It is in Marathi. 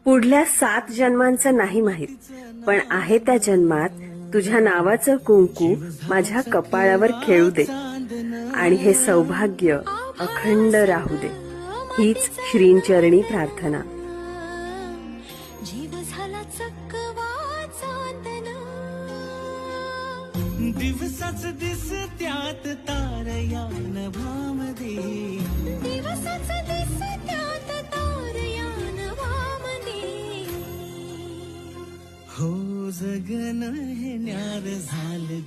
पुढल्या 7 जन्मांचं नाही माहित, पण आहे त्या जन्मात तुझ्या नावाचं कुंकू माझ्या कपाळावर खेळू दे आणि हे सौभाग्य अखंड राहू दे. हीच श्रींचरणी प्रार्थना. जीव झाला चकवा चांदणा, दिवसाच दिसत्यात तारया नभामध्ये, दिवसाच दिसत्यात तारया नभामध्ये. हो जगन हे न्यार झालं